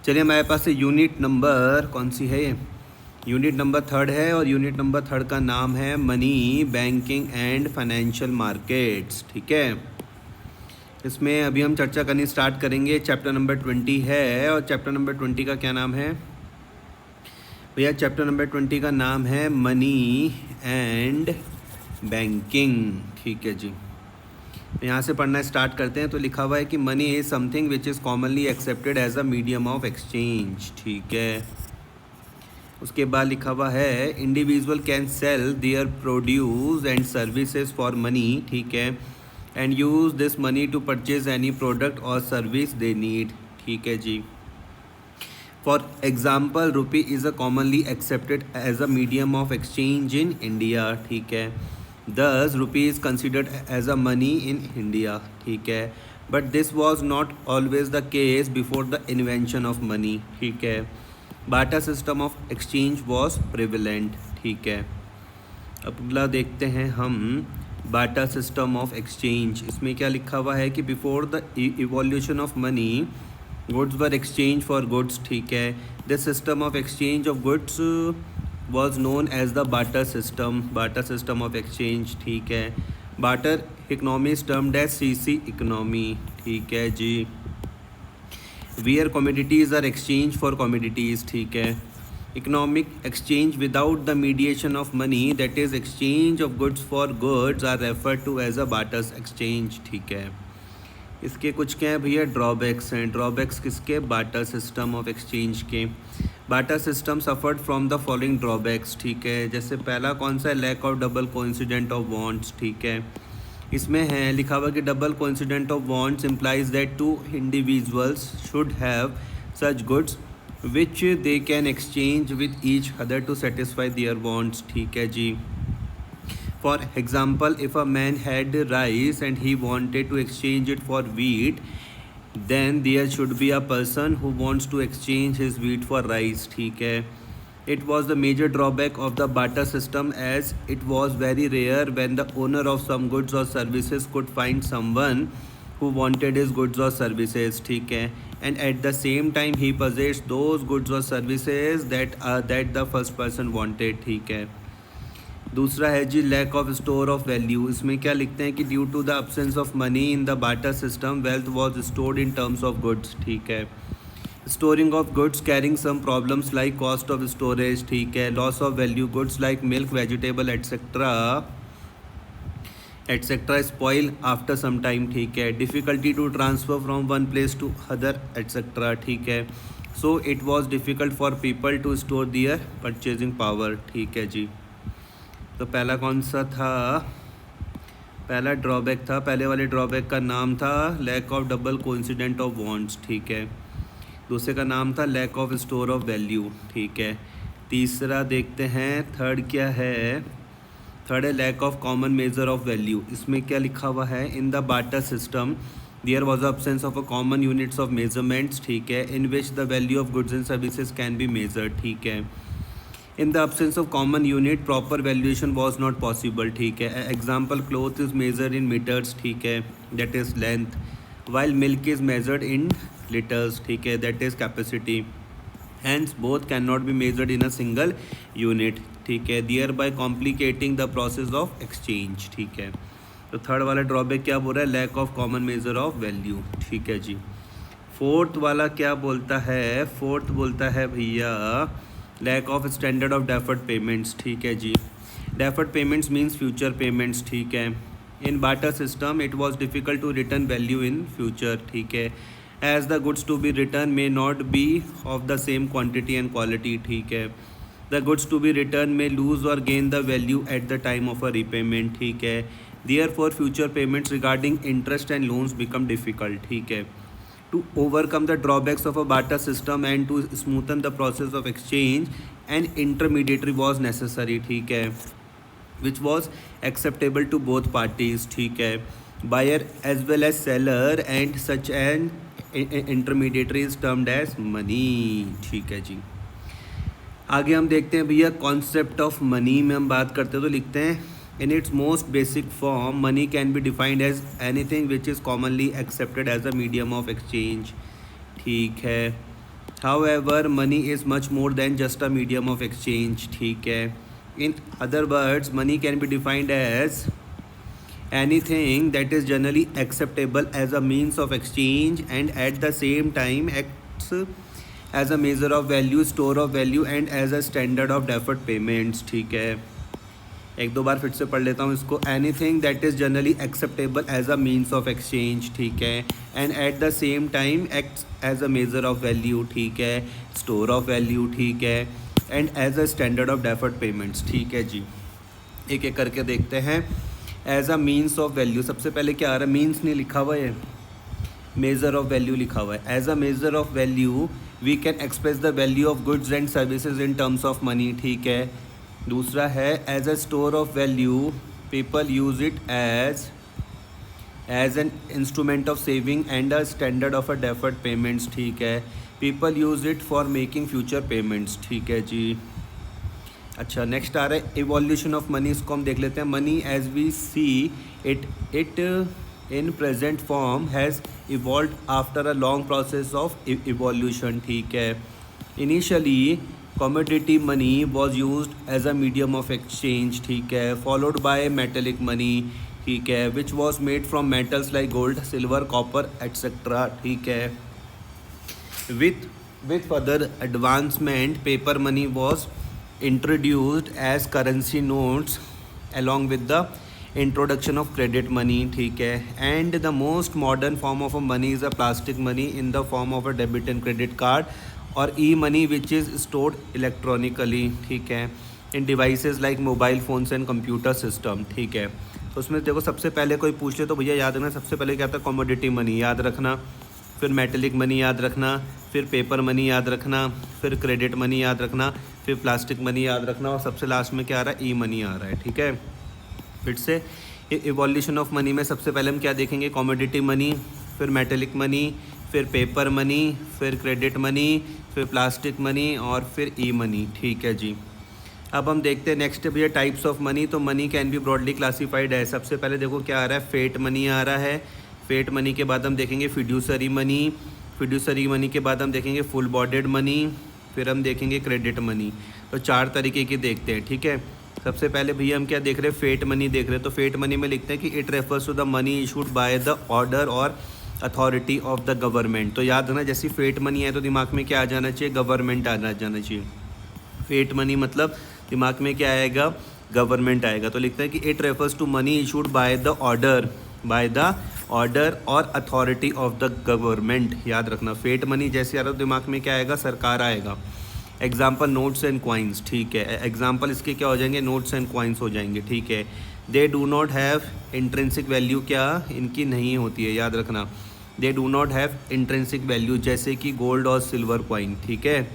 चलिए, हमारे पास unit number कौन सी है ये? यूनिट नंबर 3 है और यूनिट नंबर 3 का नाम है money, banking and financial markets. ठीक है, इसमें अभी हम चर्चा करनी स्टार्ट करेंगे। चैप्टर नंबर 20 है और चैप्टर नंबर 20 का क्या नाम है भैया? चैप्टर नंबर 20 का नाम है मनी एंड बैंकिंग। ठीक है जी, यहाँ से पढ़ना स्टार्ट करते हैं। तो लिखा हुआ है कि money is something which is commonly accepted as a medium of exchange. ठीक है, उसके बाद लिखा हुआ है individual can sell their produce and services for money. ठीक है, and use this money to purchase any product और सर्विस दे नीड। ठीक है जी, for example rupee is a commonly accepted as a medium of exchange in India. ठीक है, दस rupee is considered as a money in India. ठीक है, but this was not always the case before the invention of money. ठीक है, barter system of exchange was prevalent. ठीक है, अगला देखते हैं हम बाटा सिस्टम ऑफ एक्सचेंज। इसमें क्या लिखा हुआ है कि before the evolution of money goods were exchange for goods. ठीक है, this system of exchange of goods was known as the barter system, barter system of exchange. ठीक है, barter economy is termed as C C economy. ठीक है जी, where commodities are exchange for commodities. ठीक है, economic exchange without the mediation of money, that is exchange of goods for goods, are referred to as a बाटर्स exchange. ठीक है, इसके कुछ क्या है भैया? ड्रॉबैक्स हैं। ड्रॉबैक्स किसके? बाटर सिस्टम ऑफ एक्सचेंज के। Barter system suffered from the following drawbacks. ठीक है, जैसे पहला कौन सा है? Lack of double coincident of bonds. ठीक है, इसमें है लिखा हुआ कि double coincident of bonds implies that two individuals should have such goods which they can exchange with each other to satisfy their bonds. ठीक है जी, for example if a man had rice and he wanted to exchange it for wheat, then there should be a person who wants to exchange his wheat for rice. ठीक है, it was the major drawback of the barter system as it was very rare when the owner of some goods or services could find someone who wanted his goods or services. ठीक है, and at the same time he possessed those goods or services that the first person wanted. ठीक है, दूसरा है जी lack of store of value. इसमें क्या लिखते हैं कि due to the absence of money in the barter system wealth was stored in terms of goods. ठीक है, storing of goods carrying some problems like cost of storage. ठीक है, loss of value goods like milk, vegetable etcetera spoil after some time. ठीक है, difficulty to transfer from one place to other etcetera. ठीक है, so it was difficult for people to store their purchasing power. ठीक है जी, तो पहला कौन सा था? पहला ड्रॉबैक था, पहले वाले ड्रॉबैक का नाम था lack of double coincident of bonds. ठीक है, दूसरे का नाम था lack of store of value. ठीक है, तीसरा देखते हैं थर्ड क्या है? थर्ड है lack of common measure of value. इसमें क्या लिखा हुआ है? In the barter system there was absence of a common units of measurements. ठीक है, in which the value of goods and services can be measured. ठीक है, in the absence of common unit proper valuation was not possible. ठीक है, example cloth is measured in meters. ठीक है, that is length, while milk is measured in liters. ठीक है, that is capacity. Hence both cannot be measured in a single unit. ठीक है, thereby complicating the process of exchange. ठीक है, तो third वाला ड्रॉबैक क्या बोल रहा है? Lack of common measure of value. ठीक है जी, फोर्थ वाला क्या बोलता है? फोर्थ बोलता है भैया lack of standard of deferred payments. ठीक है जी, deferred payments means future payments. ठीक है, in barter system it was difficult to return value in future. ठीक है, as the goods to be return may not be of the same quantity and quality. ठीक है, the goods to be return may lose और gain the value at the time of a repayment. ठीक है, there for future payments regarding interest and loans become difficult. ठीक है, to overcome the drawbacks of a barter system and to smoothen the process of exchange, an intermediary was necessary. ठीक है, which was acceptable to both parties. ठीक है, buyer as well as seller, and such an intermediary is termed as money. ठीक है जी, आगे हम देखते हैं भैया कॉन्सेप्ट ऑफ मनी में हम बात करते हैं तो लिखते हैं in its most basic form money can be defined as anything which is commonly accepted as a medium of exchange. ठीक है, However, money is much more than just a medium of exchange. ठीक है. In other words, money can be defined as anything that is generally acceptable as a means of exchange and at the same time acts as a measure of value, store of value and as a standard of deferred payments. ठीक है. एक दो बार फिर से पढ़ लेता हूँ इसको. Anything that is generally acceptable as a means of exchange. ठीक है. And at the same time acts as a measure of value. ठीक है. Store of value. ठीक है. And as a standard of deferred payments. ठीक है जी. एक एक करके देखते हैं. As a means of value सबसे पहले क्या आ रहा है? मीन्स नहीं लिखा हुआ है, मेजर ऑफ वैल्यू लिखा हुआ है. As a measure of value we can express the value of goods and services in terms of money. ठीक है. दूसरा है as a store of value people use it as an instrument of saving and a standard of a deferred payments. ठीक है. People use it for making future payments. ठीक है जी. अच्छा, next आ रहा है इवोल्यूशन ऑफ मनी. इसको हम देख लेते हैं. Money as we see it in present form has evolve after a long process of evolution. ठीक है. Initially commodity money was used as a medium of exchange. ठीक है. followed by metallic money. ठीक है. which was made from metals like gold, silver, copper etc. ठीक है. with further advancement paper money was introduced as currency notes along with the introduction of credit money. ठीक है. and the most modern form of a money is a plastic money in the form of a debit and credit card और e money which is stored electronically. ठीक है. In devices like mobile phones and computer system. ठीक है. तो उसमें देखो सबसे पहले कोई पूछ ले तो भैया याद रखना सबसे पहले क्या था? कमोडिटी मनी याद रखना, फिर मेटेलिक मनी याद रखना, फिर पेपर मनी याद रखना, फिर क्रेडिट मनी याद रखना, फिर प्लास्टिक मनी याद रखना और सबसे लास्ट में क्या आ रहा है? ई मनी आ रहा है. ठीक है. फिर से इवोल्यूशन ऑफ मनी में सबसे पहले हम क्या देखेंगे? कमोडिटी मनी, फिर मेटेलिक मनी, फिर पेपर मनी, फिर क्रेडिट मनी, फिर प्लास्टिक मनी और फिर ई मनी. ठीक है जी. अब हम देखते हैं नेक्स्ट भैया टाइप्स ऑफ मनी. तो money can be broadly classified है. सबसे पहले देखो क्या आ रहा है? फेट मनी आ रहा है. फेट मनी के बाद हम देखेंगे फिड्यूसरी मनी. फिड्यूसरी मनी के बाद हम देखेंगे फुल बॉडेड मनी. फिर हम देखेंगे क्रेडिट मनी. तो 4 तरीके की देखते हैं. ठीक है. सबसे पहले भैया हम क्या देख रहे हैं? फेट मनी देख रहे हैं. तो फेट मनी में लिखते हैं कि it refers to the money issued by the order और अथॉरिटी ऑफ द गवर्नमेंट. तो याद रखना जैसी फेट मनी है तो दिमाग में क्या आ जाना चाहिए? गवर्नमेंट आ जाना चाहिए. फेट मनी मतलब दिमाग में क्या आएगा? गवर्नमेंट आएगा. तो लिखता है कि it refers to money issued by the order और अथॉरिटी ऑफ द गवर्नमेंट. याद रखना फेट मनी जैसे आ रहा है तो दिमाग में क्या आएगा? सरकार आएगा. Example notes and coins. ठीक है. एग्जाम्पल इसके क्या हो जाएंगे? नोट्स एंड क्वाइंस हो जाएंगे. ठीक है. दे do not have intrinsic value. क्या इनकी नहीं होती है? याद रखना दे do not have intrinsic value जैसे कि गोल्ड और सिल्वर कॉइन. ठीक है.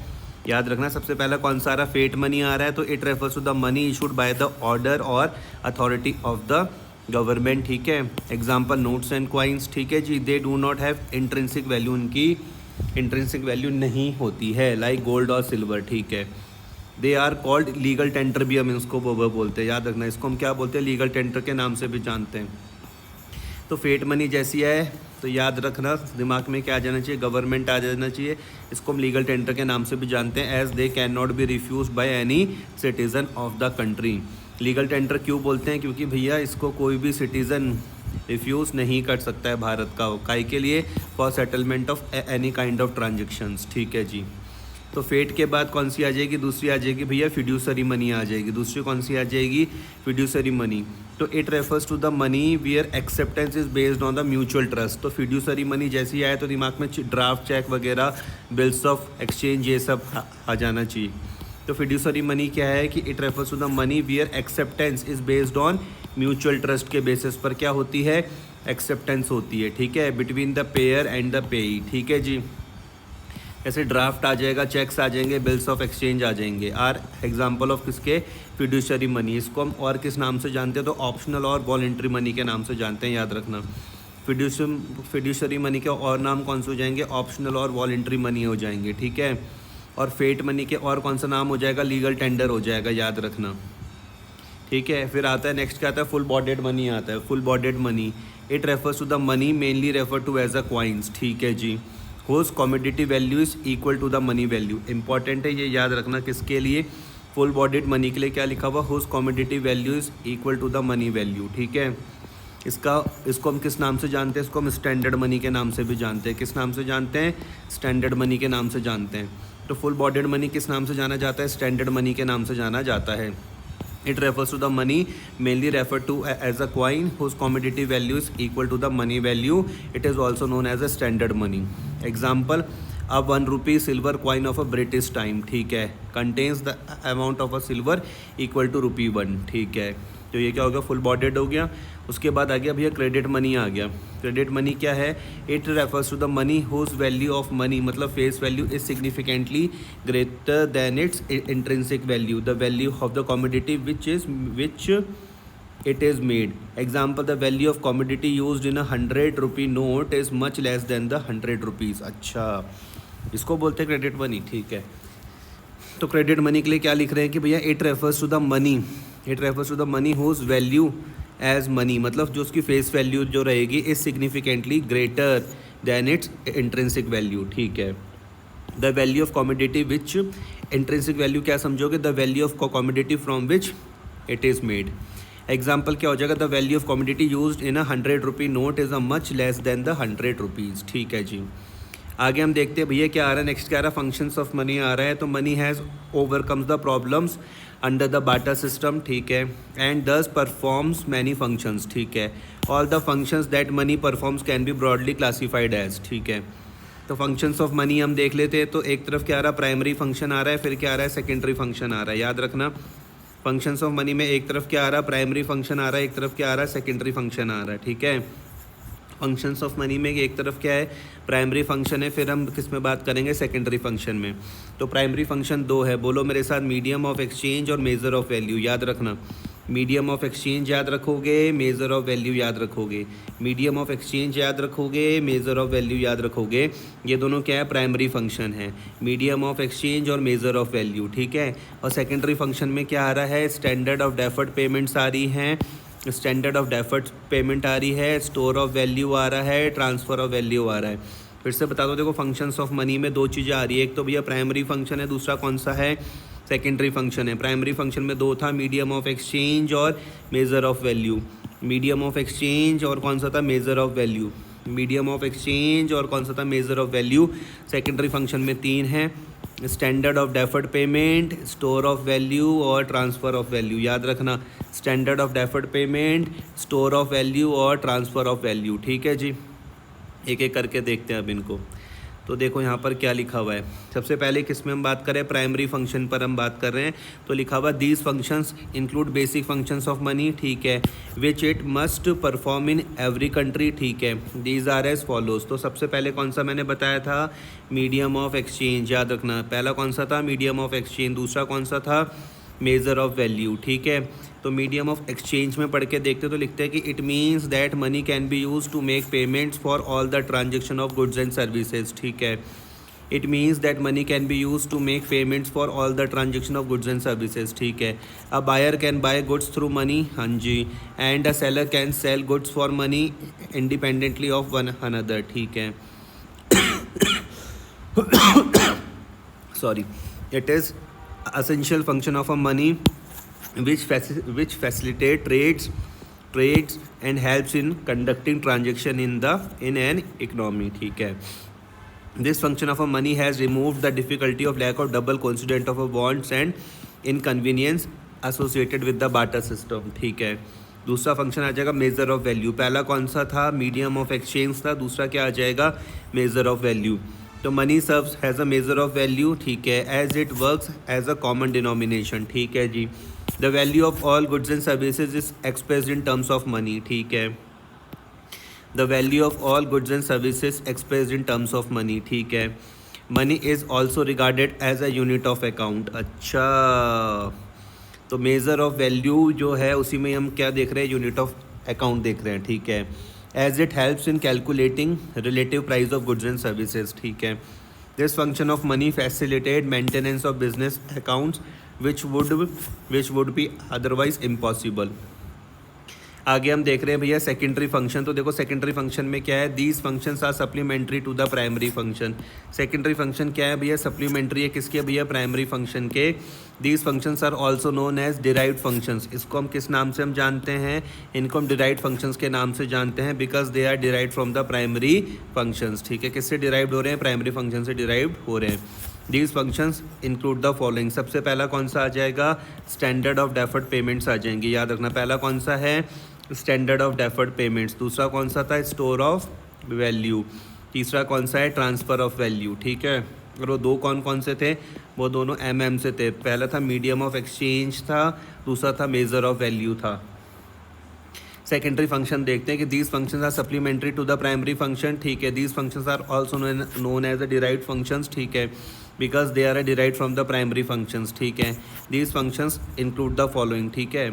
याद रखना सबसे पहला कौन सा आ रहा है? फेट मनी आ रहा है. तो it refers to the money issued by the order और अथॉरिटी ऑफ द गवर्नमेंट. ठीक है. Example notes and coins. ठीक है जी. They do not have intrinsic value. उनकी इंट्रिंसिक वैल्यू नहीं होती है लाइक गोल्ड और सिल्वर. ठीक है. They are called legal tender भी हम इसको बोलते हैं. याद रखना इसको हम क्या बोलते हैं? लीगल टेंडर के नाम से भी जानते हैं. तो फेट मनी जैसी है तो याद रखना दिमाग में क्या आ जाना चाहिए? गवर्नमेंट आ जाना चाहिए. इसको हम लीगल टेंडर के नाम से भी जानते हैं. As they can not be refuse by any citizen of the country. Legal tender क्यों बोलते हैं? क्योंकि भैया इसको कोई भी सिटीज़न रिफ्यूज़ नहीं कर सकता है भारत का. काई के लिए? For settlement of any kind of transactions. ठीक है जी. तो फेट के बाद कौन सी आ जाएगी? दूसरी आ जाएगी भैया फिड्यूसरी मनी आ जाएगी. दूसरी कौन सी आ जाएगी? Fiduciary money. तो it refers to the money where acceptance is based on the mutual trust. तो फिड्यूसरी मनी जैसी आए तो दिमाग में ड्राफ्ट चेक वगैरह, बिल्स ऑफ एक्सचेंज ये सब आ जाना चाहिए. तो फिड्यूसरी मनी क्या है कि it refers to the money where acceptance is based on mutual trust के बेसिस पर क्या होती है? एक्सेप्टेंस होती है. ठीक है. Between the payer and the payee. ठीक है जी. ऐसे ड्राफ्ट आ जाएगा, चेक्स आ जाएंगे, बिल्स ऑफ एक्सचेंज आ जाएंगे. आर एग्जाम्पल ऑफ किसके? Fiduciary money. इसको हम और किस नाम से जानते हैं? तो ऑप्शनल और वॉलंटरी मनी के नाम से जानते हैं. याद रखना फिड्यूशरी मनी के और नाम कौन से हो जाएंगे? ऑप्शनल और वॉलंटरी मनी हो जाएंगे. ठीक है. और फेट मनी के और कौन सा नाम हो जाएगा? लीगल टेंडर हो जाएगा. याद रखना. ठीक है. फिर आता है नेक्स्ट क्या आता है? फुल बॉडेड मनी आता है. Full bodied money it refers to the money mainly refer to as a coins. ठीक है जी. Whose commodity value is equal to the money value. Important है ये याद रखना, किसके लिए, फुल बॉडीड मनी के लिए क्या लिखा हुआ, whose commodity value is equal to the money value. ठीक है, इसको हम किस नाम से जानते हैं, इसको हम स्टैंडर्ड मनी के नाम से भी जानते हैं। किस नाम से जानते हैं, स्टैंडर्ड मनी के नाम से जानते हैं। तो फुल बॉडीड मनी किस नाम से जाना जाता है, स्टैंडर्ड मनी के नाम से जाना जाता है। It refers to the money mainly referred to as a coin whose commodity value is equal to the money value. It is also known as a standard money. Example, a 1 rupee silver coin of a British time, ठीक है, contains the amount of a silver equal to ₹1। ठीक है, तो ये क्या हो गया, full bodied हो गया। उसके बाद आ गया भैया क्रेडिट मनी आ गया। क्रेडिट मनी क्या है, it refers to the money whose value of money, मतलब face value is significantly greater than its intrinsic value, the value of the commodity which it is made. Example, the value of commodity used in a 100 rupee note is much less than the 100 rupees। अच्छा, इसको बोलते हैं credit money. ठीक है, तो credit money के लिए क्या लिख रहे हैं कि भैया it refers to the money whose value as money, मतलब जो उसकी फेस वैल्यू जो रहेगी is significantly greater than its intrinsic value. ठीक है, the value of commodity which, intrinsic value क्या समझोगे, the value of commodity from which it is made. Example क्या हो जाएगा, the value of commodity used in a 100 rupee note is a much less than the 100 rupees. ठीक है जी, आगे हम देखते हैं भैया क्या आ रहा है, नेक्स्ट क्या आ रहा है, फंक्शंस ऑफ मनी आ रहा है। तो money has overcomes the problems under the barter system. ठीक है, and thus performs many functions. ठीक है, all the functions that money performs can be broadly classified as. ठीक है, तो फंक्शंस ऑफ मनी हम देख लेते हैं। तो एक तरफ क्या आ रहा है, प्राइमरी फंक्शन आ रहा है, फिर क्या आ रहा है, सेकेंडरी फंक्शन आ रहा है। याद रखना, फंक्शंस ऑफ मनी में एक तरफ क्या आ रहा है, प्राइमरी फंक्शन आ रहा है, एक तरफ क्या आ रहा है, सेकेंडरी फंक्शन आ रहा है। ठीक है, फंक्शंस ऑफ मनी में एक तरफ क्या है, प्राइमरी फंक्शन है, फिर हम किस में बात करेंगे, सेकेंडरी फंक्शन में। तो प्राइमरी फंक्शन दो है, बोलो मेरे साथ, मीडियम ऑफ एक्सचेंज और मेजर ऑफ वैल्यू। याद रखना, मीडियम ऑफ एक्सचेंज याद रखोगे, मेजर ऑफ वैल्यू याद रखोगे। मीडियम ऑफ एक्सचेंज याद रखोगे, मेजर ऑफ वैल्यू याद रखोगे। ये दोनों क्या है, प्राइमरी फंक्शन है, मीडियम ऑफ एक्सचेंज और मेजर ऑफ वैल्यू। ठीक है, और सेकेंडरी फंक्शन में क्या आ रहा है, स्टैंडर्ड ऑफ डेफर्ड पेमेंट्स आ रही हैं, स्टैंडर्ड ऑफ डेफर्ड पेमेंट आ रही है, स्टोर ऑफ वैल्यू आ रहा है, ट्रांसफ़र ऑफ वैल्यू आ रहा है। फिर से बता दो, देखो फंक्शंस ऑफ मनी में दो चीज़ें आ रही है, एक तो भैया प्राइमरी फंक्शन है, दूसरा कौन सा है, सेकेंडरी फंक्शन है। प्राइमरी फंक्शन में दो था, मीडियम ऑफ एक्सचेंज और major of value. Medium of exchange और कौन सा था, measure of value. Medium of exchange और कौन सा था, measure of value. Secondary function में तीन है, standard of deferred payment, store of value और ट्रांसफ़र ऑफ वैल्यू। याद रखना, standard of deferred payment, store of value और ट्रांसफ़र ऑफ वैल्यू। ठीक है जी, एक एक करके देखते हैं अब इनको। तो देखो यहाँ पर क्या लिखा हुआ है, सबसे पहले किस में हम बात करें, प्राइमरी फंक्शन पर हम बात कर रहे हैं। तो लिखा हुआ, these functions include basic functions of money. ठीक है, which it must perform in every country. ठीक है, दीज आर एज फॉलोज। तो सबसे पहले कौन सा मैंने बताया था, मीडियम ऑफ एक्सचेंज। याद रखना, पहला कौन सा था, मीडियम ऑफ एक्सचेंज, दूसरा कौन सा था, मेजर ऑफ वैल्यू। ठीक है, तो मीडियम ऑफ एक्सचेंज में पढ़ के देखते तो लिखते हैं कि it means that money can be use to make payments for all the transaction of goods and services. ठीक है, it means that money can be use to make payments for all the transaction of goods and services. ठीक है, a buyer can buy goods through money, हाँ जी, and a seller can sell goods for money independently of one another. ठीक है, sorry, it is essential function of a money which facilitate trades and helps in conducting transaction in an economy. ठीक है, this function of a money has removed the difficulty of lack of double constituent of a bonds and inconvenience associated with the barter system. ठीक है, दूसरा function आ जाएगा measure of value. पहला कौन सा था, मीडियम ऑफ एक्सचेंज था, दूसरा क्या आ जाएगा, मेजर ऑफ वैल्यू। तो money serves has a measure of value. ठीक है, as it works as a common denomination. ठीक है जी, the value of all goods and services is expressed in terms of money. ठीक है, the value of all goods and services expressed in terms of money. ठीक है, money is also regarded as a unit of account. अच्छा, तो major of value जो है उसी में हम क्या देख रहे हैं, यूनिट ऑफ अकाउंट देख रहे हैं। ठीक है, as it helps in calculating relative price of goods and services. ठीक है, this function of money facilitate maintenance of business accounts which would be otherwise impossible. आगे हम देख रहे हैं भैया सेकेंडरी फंक्शन। तो देखो सेकेंडरी फंक्शन में क्या है, these functions are supplementary to the primary function. Secondary function क्या है भैया, सप्लीमेंट्री है किसके भैया, प्राइमरी फंक्शन के। These functions are also known as derived functions. इसको हम किस नाम से हम जानते हैं, इनको हम डिराइव्ड फंक्शंस के नाम से जानते हैं, because they are derived from the primary functions. ठीक है, किससे डिराइव्ड हो रहे हैं, प्राइमरी फंक्शन से डिराइव्ड हो रहे हैं। These functions include the following. सबसे पहला कौन सा आ जाएगा, स्टैंडर्ड ऑफ डेफर्ड पेमेंट्स आ जाएंगे। याद रखना पहला कौन सा है, स्टैंडर्ड ऑफ डेफर्ड पेमेंट्स। दूसरा कौन सा था, स्टोर ऑफ वैल्यू। तीसरा कौन सा है, ट्रांसफ़र ऑफ वैल्यू। ठीक है, और वो दो कौन कौन से थे, वो दोनों MM से थे। पहला था मीडियम ऑफ एक्सचेंज था, दूसरा था मेजर ऑफ वैल्यू था। सेकेंडरी फंक्शन देखते हैं कि these functions are supplementary to the primary function. ठीक है, these functions are also known as the derived functions. ठीक है, because they are derived from the primary functions. ठीक है, these functions include the following. ठीक है,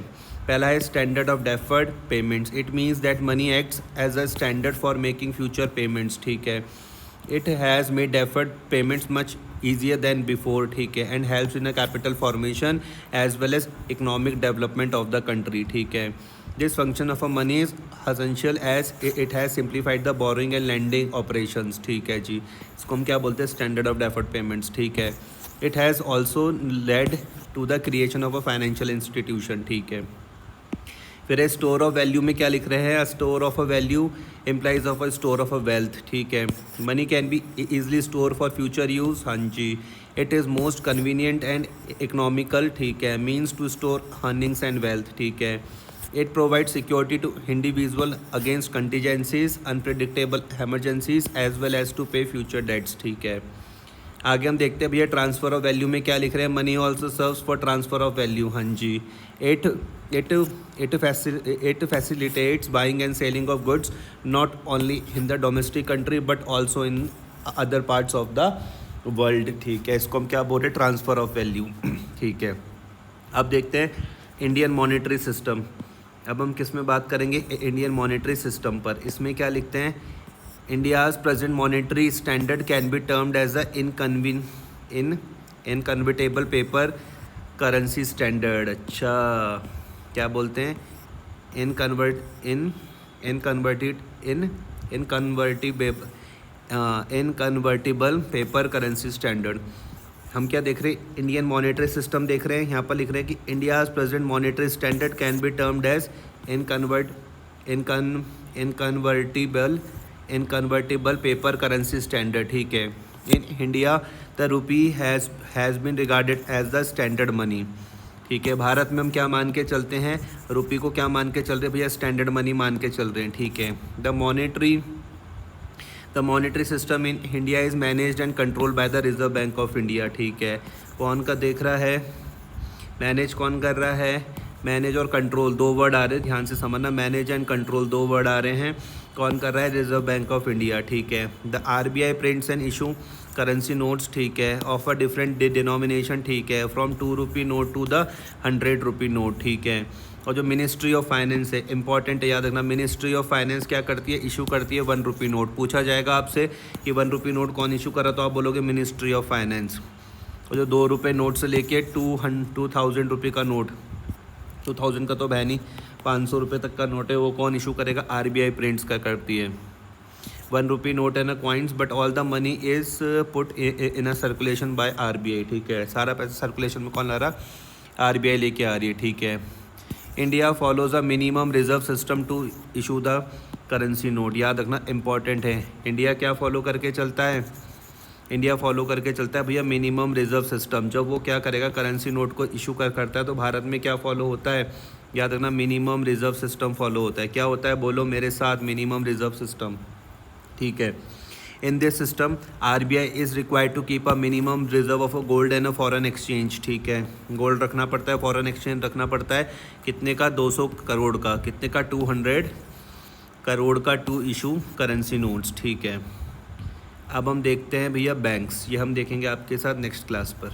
पहला है standard of deferred payments. It means that money acts as a standard for making future payments. ठीक है, it has made deferred payments much easier than before. ठीक है, and helps in a capital formation as well as economic development of the country. ठीक है, this function of a money is essential as it has simplified the borrowing and lending operations. ठीक है जी, इसको हम क्या बोलते हैं, standard of deferred payments. ठीक है, it has also led to the creation of a financial institution. ठीक है, फिर स्टोर ऑफ वैल्यू में क्या लिख रहे हैं, store of a value implies of a store of a wealth. ठीक है, money can be easily store for future use. हाँ जी, it is most convenient and economical. ठीक है, means to store earnings and wealth. ठीक है, it provide security to individual against contingencies, unpredictable emergencies as well as to pay future debts. ठीक है, आगे हम देखते हैं भैया ट्रांसफ़र ऑफ वैल्यू में क्या लिख रहे हैं, money also serves for transfer of value. हाँ जी, it facilitates buying and selling of goods not only in the domestic country but also in other parts of the world. ठीक है, इसको हम क्या बोल रहे हैं, ट्रांसफ़र ऑफ वैल्यू। ठीक है, अब देखते हैं इंडियन मॉनेटरी सिस्टम। अब हम किस में बात करेंगे, इंडियन मॉनेटरी सिस्टम पर। इसमें क्या लिखते हैं, India's present monetary standard can be termed as a inconvertible paper currency standard. अच्छा, क्या बोलते हैं, इनकन्वर्टिबल पेपर करेंसी स्टैंडर्ड। हम क्या देख रहे हैं, इंडियन मॉनेटरी सिस्टम देख रहे हैं। यहाँ पर लिख रहे हैं कि India's present monetary standard can be termed as inconvertible paper currency standard. ठीक है, in India the rupee has been regarded as the standard money. ठीक है, भारत में हम क्या मान के चलते हैं, रुपये को क्या मान के चल रहे हैं भैया, स्टैंडर्ड मनी मान के चल रहे हैं। ठीक है, the monetary system in India is managed and controlled by the reserve bank of India. ठीक है, कौन का देख रहा है, मैनेज कौन कर रहा है, मैनेज और कंट्रोल दो वर्ड आ रहे हैं, ध्यान से समझना, मैनेज एंड कंट्रोल दो वर्ड आ रहे हैं। कौन कर रहा है, रिजर्व बैंक ऑफ इंडिया। ठीक है, the RBI prints and issue currency notes. ठीक है, ऑफ अ डिफरेंट डिनोमिनेशन। ठीक है, from 2 rupee note to the 100 rupee note. ठीक है, और जो मिनिस्ट्री ऑफ फाइनेंस है, इंपॉर्टेंट है, याद रखना, मिनिस्ट्री ऑफ फाइनेंस क्या करती है, इशू करती है 1 रुपी नोट। पूछा जाएगा आपसे कि 1 रुपी नोट कौन इशू करा, तो आप बोलोगे मिनिस्ट्री ऑफ फाइनेंस। और जो 2 रुपये नोट से लेके 2000 रुपये का नोट, 2000 का तो है नहीं, 500 रुपये तक का नोट है, वो कौन इशू करेगा, RBI प्रिंट्स का करती है। 1 रुपी नोट है ना coins, but all the money is put in a circulation by RBI। ठीक है, सारा पैसा सर्कुलेशन में कौन ला रहा, RBI लेके आ रही है। ठीक है, India follows a minimum reserve system to issue the currency note. याद रखना, इंपॉर्टेंट है, इंडिया क्या फॉलो करके चलता है, इंडिया फॉलो करके चलता है भैया मिनिमम रिजर्व सिस्टम। जब वो क्या करेगा, करेंसी नोट को इशू करता है, तो भारत में क्या फॉलो होता है, याद रखना, मिनिमम रिजर्व सिस्टम फॉलो होता है। क्या होता है, बोलो मेरे साथ, मिनिमम रिजर्व सिस्टम। ठीक है, in this system RBI is required to keep a minimum reserve of a gold and a foreign exchange. ठीक है, गोल्ड रखना पड़ता है, फॉरेन एक्सचेंज रखना पड़ता है, कितने का, 200 करोड़ का, कितने का, 200 करोड़ का, टू इशू करेंसी नोट्स। ठीक है, अब हम देखते हैं भैया बैंक्स, ये हम देखेंगे आपके साथ नेक्स्ट क्लास पर।